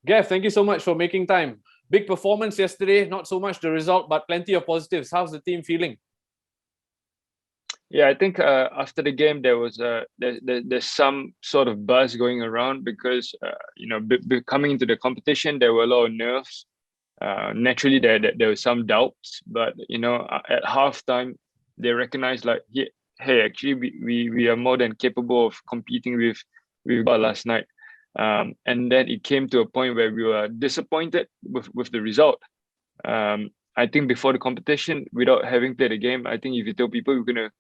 Gav, thank you so much for making time. Big performance yesterday, not so much the result, but plenty of positives. How's the team feeling? Yeah, I think after the game there was there's some sort of buzz going around because coming into the competition there were a lot of nerves. Naturally, there were some doubts, but at halftime they recognized like, hey, actually we are more than capable of competing with God last night. And then it came to a point where we were disappointed with the result. I think before the competition, without having played the game, I think if you tell people we're gonna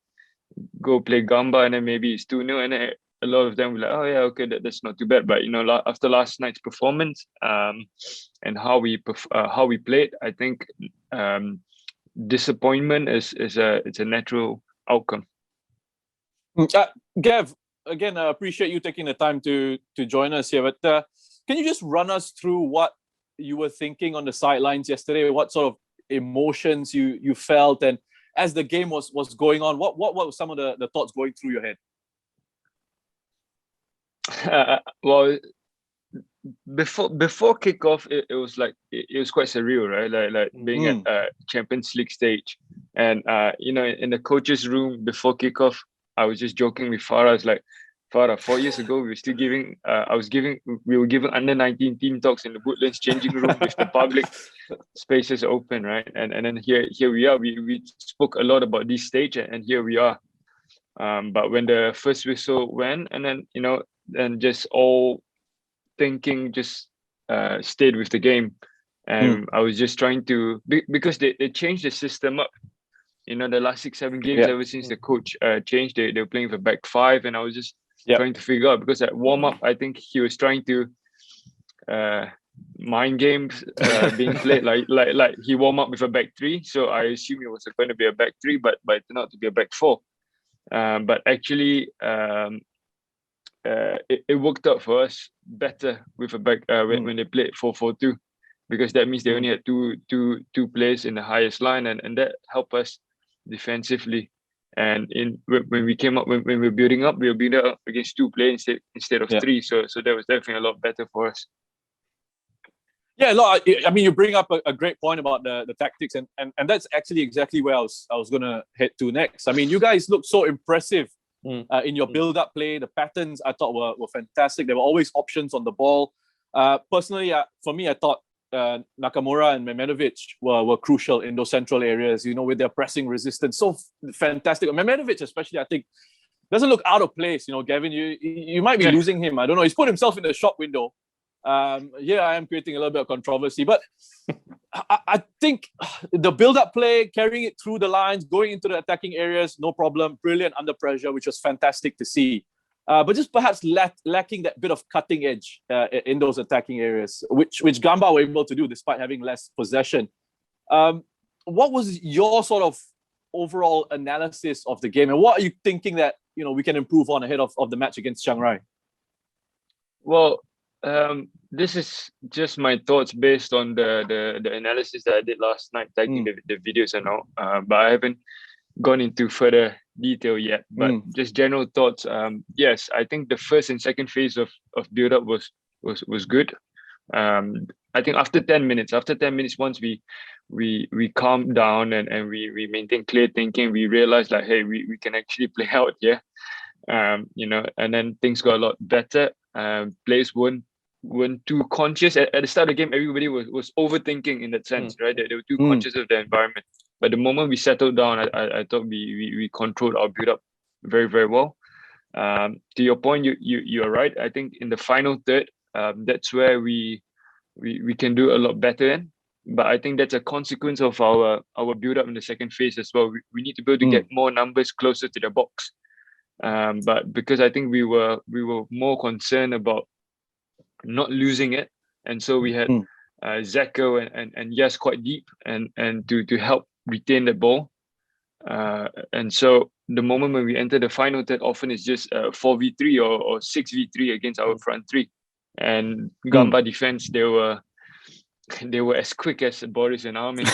go play Gamba and then maybe it's 2-0, and then a lot of them were like, oh yeah, okay, that's not too bad. But after last night's performance, and how we played, I think disappointment is a natural outcome. Gav, again, I appreciate you taking the time to join us here. But can you just run us through what you were thinking on the sidelines yesterday? What sort of emotions you felt, and as the game was going on, what were some of the thoughts going through your head? Well, before kickoff, it was like it was quite surreal, right? Like being at Champions League stage, and in the coaches' room before kickoff, I was just joking with Farah. I was like, Farah, 4 years ago, we were still giving. We were giving under-19 team talks in the Woodlands changing room with the public spaces open, right? And then here we are. We spoke a lot about this stage, and here we are. But when the first whistle went, and then and just all thinking just stayed with the game, and I was just trying to because they changed the system up. The last 6-7 games ever since the coach changed, they were playing with a back five, and I was just trying to figure out, because at warm up I think he was trying to mind games being played, like he warm up with a back three, so I assume it was going to be a back three, but it turned out to be a back four. But actually it worked out for us better with a back when they played 4-4-2, because that means they only had two players in the highest line, and that helped us defensively. And when we came up, when we were building up, we were building up against two players instead of three. So that was definitely a lot better for us. Yeah, look, I mean, you bring up a great point about the tactics, and that's actually exactly where I was gonna head to next. I mean, you guys look so impressive in your build-up play. The patterns I thought were fantastic. There were always options on the ball. Personally, for me, I thought Nakamura and Mehmedovic were crucial in those central areas, with their pressing resistance. So fantastic. Mehmedovic especially, I think, doesn't look out of place. Gavin, you might be losing him. I don't know. He's put himself in the shop window. I am creating a little bit of controversy, but I think the build-up play, carrying it through the lines, going into the attacking areas, no problem. Brilliant under pressure, which was fantastic to see. But just perhaps lacking that bit of cutting edge in those attacking areas, which Gamba were able to do despite having less possession. What was your sort of overall analysis of the game, and what are you thinking that we can improve on ahead of the match against Chiang Rai? Well, this is just my thoughts based on the analysis that I did last night, tagging the videos and all. But I haven't gone into further detail yet. But just general thoughts. Yes, I think the first and second phase of build-up was good. I think after 10 minutes, once we calmed down and we maintained clear thinking, we realized like, hey, we can actually play out here. And then things got a lot better. Players weren't too conscious at the start of the game. Everybody was overthinking in that sense, right? They were too conscious of the environment. But the moment we settled down, I thought we controlled our build up very, very well. To your point, you're right. I think in the final third, that's where we can do a lot better in. But I think that's a consequence of our build up in the second phase as well. We need to be able to get more numbers closer to the box. But because I think we were more concerned about not losing it, and so we had Zeko and Yes quite deep and to help retain the ball. And so the moment when we enter the final third, often it's just 4v3 or 6v3 against our front three. And Gamba defense, they were as quick as Boris and Armin.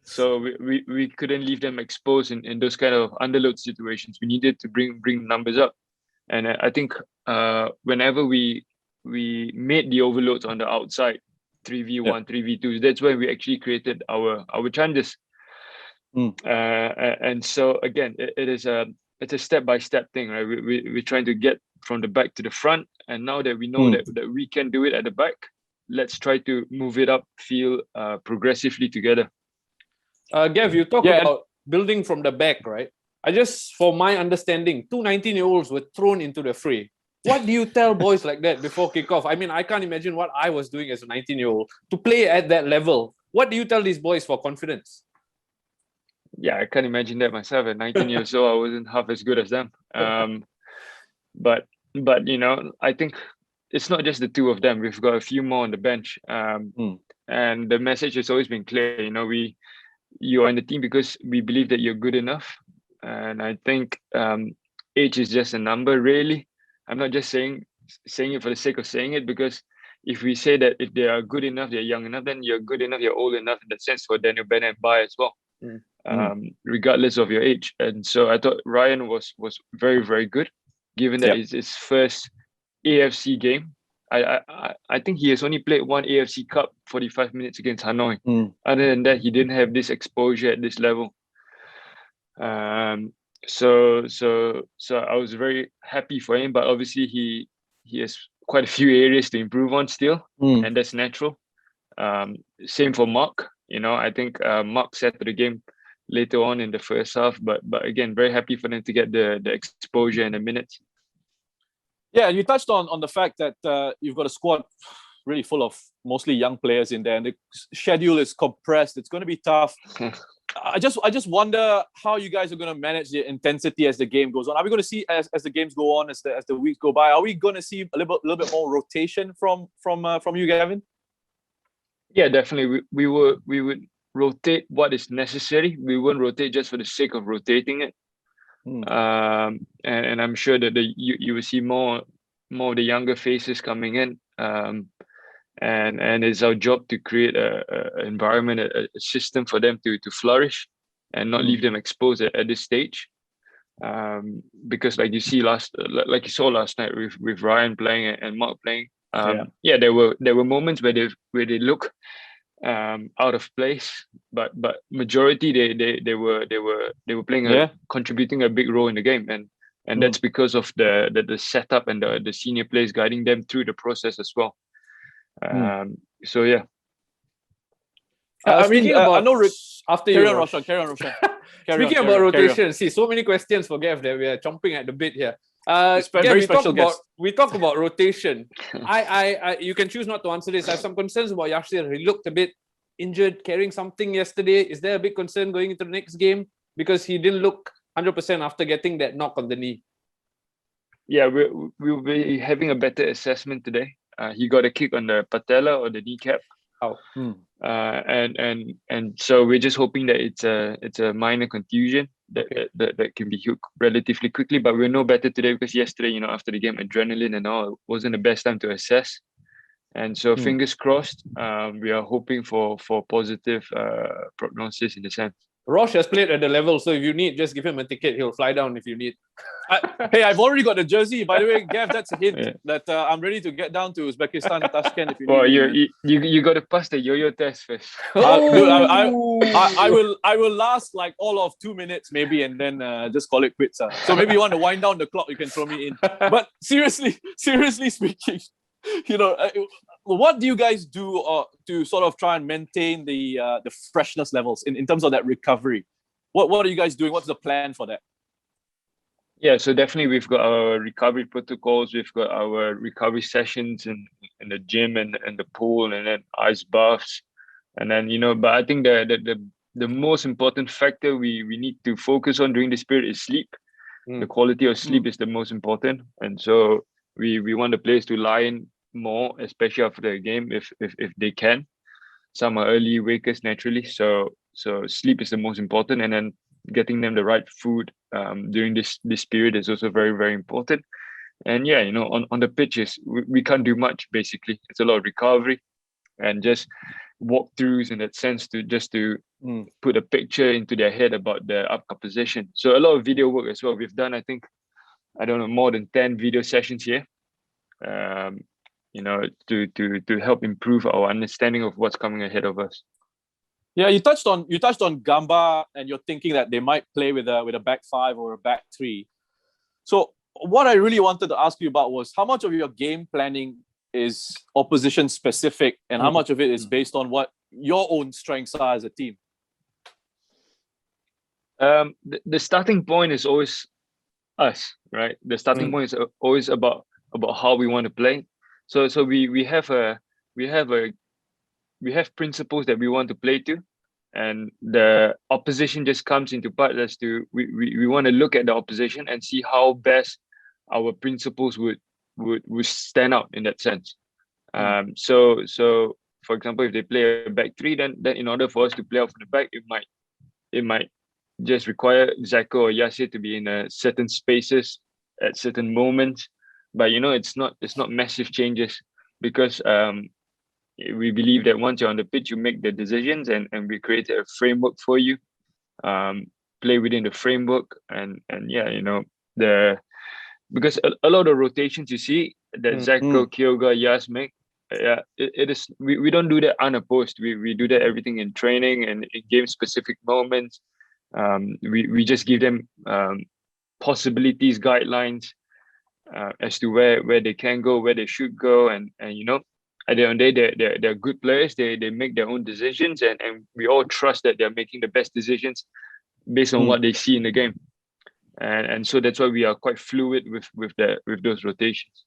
So we couldn't leave them exposed in those kind of underload situations. We needed to bring numbers up. And I think whenever we we made the overloads on the outside, 3v1, 3v2. That's when we actually created our chances. And so again, it's a step-by-step thing, right? We're trying to get from the back to the front, and now that we know that we can do it at the back, let's try to move it up field progressively together. Gav, you talk about building from the back, right? For my understanding, 2 19-year-olds were thrown into the fray. What do you tell boys like that before kickoff? I mean, I can't imagine what I was doing as a 19-year-old to play at that level. What do you tell these boys for confidence? Yeah, I can't imagine that myself. At 19 years old, I wasn't half as good as them. But you know, I think it's not just the two of them. We've got a few more on the bench. And the message has always been clear. You know, you are in the team because we believe that you're good enough. And I think age is just a number, really. I'm not just saying it for the sake of saying it, because if we say that if they are good enough, they're young enough, then you're good enough, you're old enough in that sense for Daniel Bennett and Bai as well. Regardless of your age. And so I thought Ryan was very, very good, given that it's his first AFC game. I think he has only played one AFC Cup 45 minutes against Hanoi. Other than that, he didn't have this exposure at this level. So I was very happy for him, but obviously he has quite a few areas to improve on still, and that's natural. Same for Mark. You know, I think Mark settled the game later on in the first half, but again, very happy for them to get the exposure and the minutes. Yeah, you touched on the fact that you've got a squad really full of mostly young players in there, and the schedule is compressed. It's going to be tough. I just wonder how you guys are going to manage the intensity as the game goes on. Are we going to see as the games go on, as the weeks go by? Are we going to see a little bit more rotation from you, Gavin? Yeah, definitely. We would rotate what is necessary. We won't rotate just for the sake of rotating it. And I'm sure that you will see more of the younger faces coming in. And it's our job to create a environment, a system for them to flourish and not leave them exposed at this stage. Because like you saw last night with Ryan playing and Mark playing, there were moments where they look out of place, but majority they were playing contributing a big role in the game, and that's because of the setup and the senior players guiding them through the process as well. So yeah. I mean, I know after carry you, on, Roshan. Speaking about rotation, see, so many questions for Gav that we are chomping at the bit here. Very special guest. We talk about rotation. I you can choose not to answer this. I have some concerns about Yashir. He looked a bit injured, carrying something yesterday. Is there a big concern going into the next game? Because he didn't look 100% after getting that knock on the knee. Yeah, we'll be having a better assessment today. He got a kick on the patella or the kneecap. And so we're just hoping that it's a minor contusion that can be healed relatively quickly. But we'll know better today, because yesterday, you know, after the game, adrenaline and all, it wasn't the best time to assess. And so fingers crossed, we are hoping for positive prognosis in the sense. Rosh has played at the level, so if you need, just give him a ticket. He'll fly down if you need. Hey, I've already got the jersey. By the way, Gav, that's a hint that I'm ready to get down to Uzbekistan and Tashkent if you need. Well, you got to pass the yo-yo test first. Dude, I will last like all of 2 minutes maybe, and then just call it quits. So maybe you want to wind down the clock, you can throw me in. But seriously speaking, you know, what do you guys do to sort of try and maintain the freshness levels in terms of that recovery? What are you guys doing? What's the plan for that? Yeah, so definitely we've got our recovery protocols. We've got our recovery sessions in the gym and the pool, and then ice baths, and then, you know. But I think the most important factor we need to focus on during this period is sleep. The quality of sleep is the most important, and so we want the players to lie in more, especially after the game, if they can. Some are early wakers naturally, so sleep is the most important, and then getting them the right food during this period is also very, very important. And yeah, you know, on the pitches, we can't do much. Basically, it's a lot of recovery and just walkthroughs in that sense to put a picture into their head about the upcoming position. So a lot of video work as well. We've done, I think, more than 10 video sessions here. to help improve our understanding of what's coming ahead of us. Yeah, you touched on Gamba, and you're thinking that they might play with a back five or a back three. So what I really wanted to ask you about was how much of your game planning is opposition specific, and how much of it is based on what your own strengths are as a team? The starting point is always us, right? The starting point is always about how we want to play. So we have principles that we want to play to, and the opposition just comes into part as to we want to look at the opposition and see how best our principles would stand out in that sense. So for example, if they play a back three, then in order for us to play out from the back, it might just require Zako or Yasir to be in certain spaces at certain moments. But it's not massive changes, because we believe that once you're on the pitch, you make the decisions, and we create a framework for you. Play within the framework, and because a lot of rotations you see that Zako, Kyoga, Yas make, it is we don't do that unopposed. We do that everything in training and in game specific moments. We just give them possibilities, guidelines as to where they can go, where they should go, and at the end of the day, they're good players. They make their own decisions, and we all trust that they're making the best decisions based on what they see in the game, and so that's why we are quite fluid with those rotations.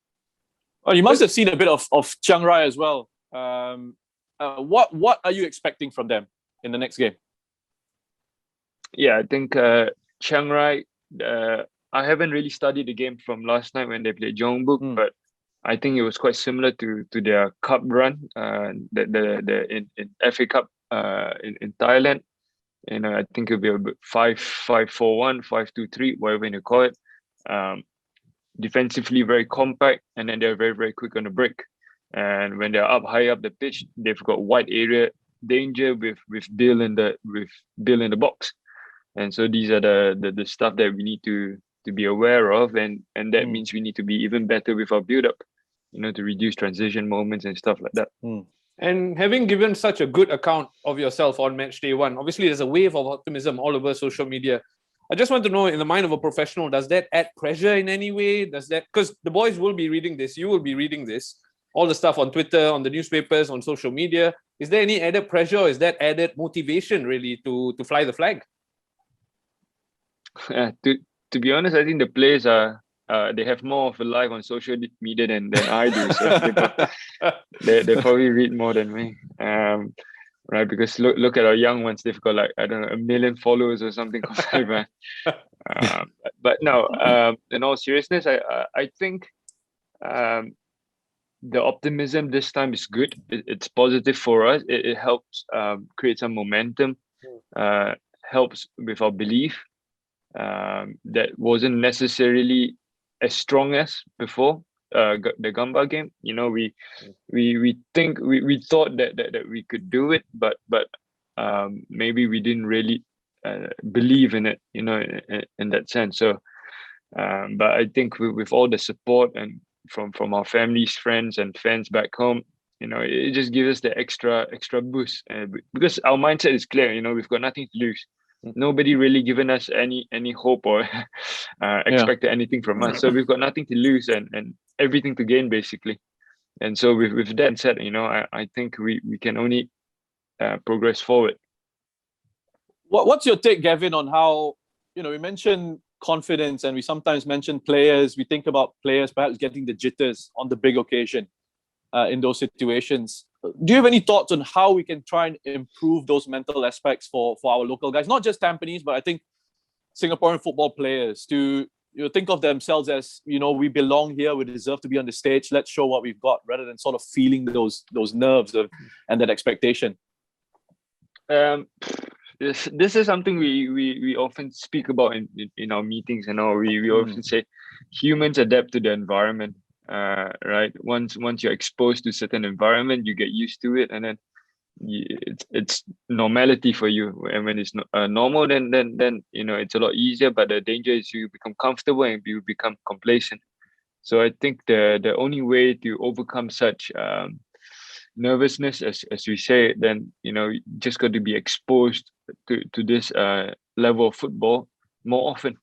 Oh, you must have seen a bit of Chiang Rai as well. What are you expecting from them in the next game? Yeah, I think Chiang Rai. I haven't really studied the game from last night when they played Jeongbuk, but I think it was quite similar to their cup run, in FA Cup in Thailand. I think it'll be a bit 5-5-4-1, 5-2-3, whatever you call it. Defensively very compact, and then they're very, very quick on the break. And when they're high up the pitch, they've got wide area danger with Bill in the box. And so these are the stuff that we need to be aware of, and that means we need to be even better with our build-up, to reduce transition moments and stuff like that. And having given such a good account of yourself on match day one, obviously there's a wave of optimism all over social media. I just want to know, in the mind of a professional, does that add pressure in any way? Because the boys will be reading this, you will be reading this, all the stuff on Twitter, on the newspapers, on social media. Is there any added pressure, or is that added motivation really to fly the flag? To be honest, I think the players they have more of a life on social media than I do. So they probably read more than me. Right? Because look at our young ones, they've got 1 million followers or something. But no, in all seriousness, I think the optimism this time is good. It's positive for us. It helps create some momentum, helps with our belief. That wasn't necessarily as strong as before the Gamba game. We thought that we could do it, but maybe we didn't really believe in it, in that sense. So, but I think with all the support and from our families, friends, and fans back home, it just gives us the extra boost, because our mindset is clear. We've got nothing to lose. Nobody really given us any hope or expected anything from us. So we've got nothing to lose and everything to gain, basically. And so with that said, I think we can only progress forward. What's your take, Gavin, on how, we mentioned confidence, and we sometimes mention players. We think about players perhaps getting the jitters on the big occasion in those situations. Do you have any thoughts on how we can try and improve those mental aspects for our local guys, not just Tampines, but I think Singaporean football players, to think of themselves as, we belong here, we deserve to be on the stage, let's show what we've got, rather than sort of feeling those nerves and that expectation? This is something we often speak about in our meetings, and we often say humans adapt to the environment. Right, once you're exposed to certain environment, you get used to it, and then it's normality for you. And when it's normal, then it's a lot easier. But the danger is you become comfortable and you become complacent. So I think the only way to overcome such nervousness, as we say, then you just got to be exposed to this level of football more often,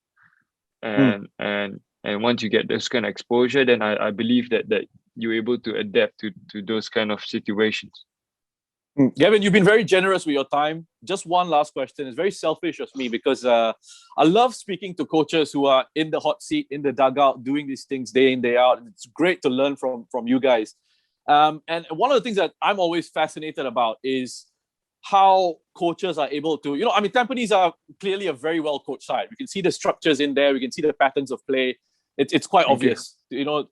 and once you get this kind of exposure, then I believe that you're able to adapt to those kind of situations. Gavin, you've been very generous with your time. Just one last question. It's very selfish of me because I love speaking to coaches who are in the hot seat, in the dugout, doing these things day in, day out. It's great to learn from you guys. And one of the things that I'm always fascinated about is how coaches are able to, Tampines are clearly a very well coached side. We can see the structures in there. We can see the patterns of play. It's quite obvious, to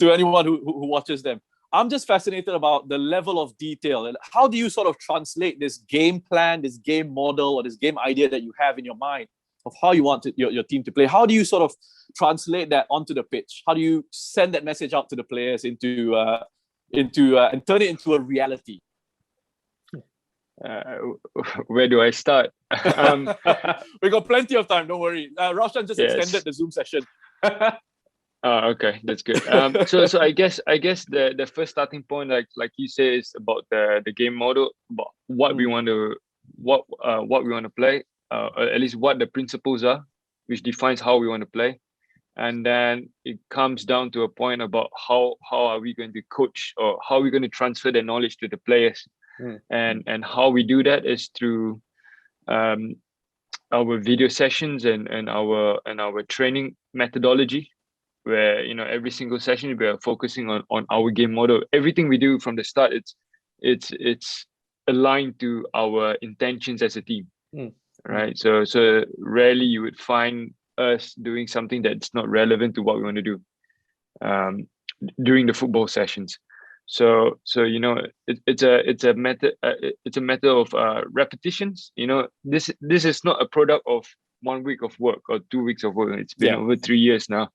anyone who watches them. I'm just fascinated about the level of detail and how do you sort of translate this game plan, this game model, or this game idea that you have in your mind of how you want your team to play? How do you sort of translate that onto the pitch? How do you send that message out to the players and turn it into a reality? Where do I start? We got plenty of time. Don't worry. Roshan just extended the Zoom session. Oh, okay, that's good. So I guess the first starting point, like you say, is about the game model, about what we want to play, at least what the principles are, which defines how we want to play, and then it comes down to a point about how are we going to coach, or how are we going to transfer the knowledge to the players, and how we do that is through our video sessions and our training methodology, where every single session we are focusing on our game model. Everything we do from the start, it's aligned to our intentions as a team, right? So rarely you would find us doing something that's not relevant to what we want to do during the football sessions. So it's a matter of repetitions. This is not a product of 1 week of work or 2 weeks of work. It's been over 3 years now.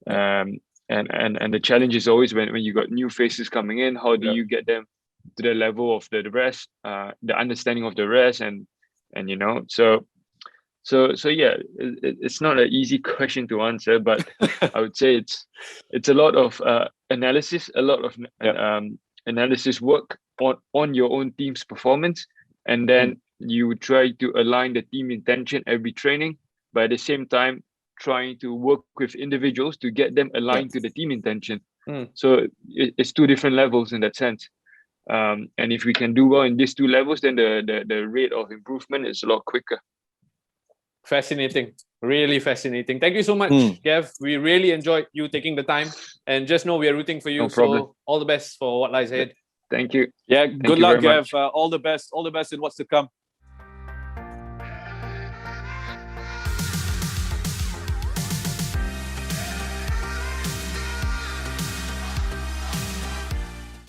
And the challenge is always when you got new faces coming in, how do you get them to the level of the rest, the understanding of the rest, and so yeah, it's not an easy question to answer, but I would say it's a lot of analysis, a lot of analysis work on your own team's performance, and then you try to align the team intention every training, but at the same time trying to work with individuals to get them aligned to the team intention. So it's two different levels in that sense. And if we can do well in these two levels, then the rate of improvement is a lot quicker. Fascinating. Really fascinating. Thank you so much, Gav. We really enjoyed you taking the time. And just know we are rooting for you. No problem. So all the best for what lies ahead. Thank you. Yeah, good luck, very Gav. All the best in what's to come.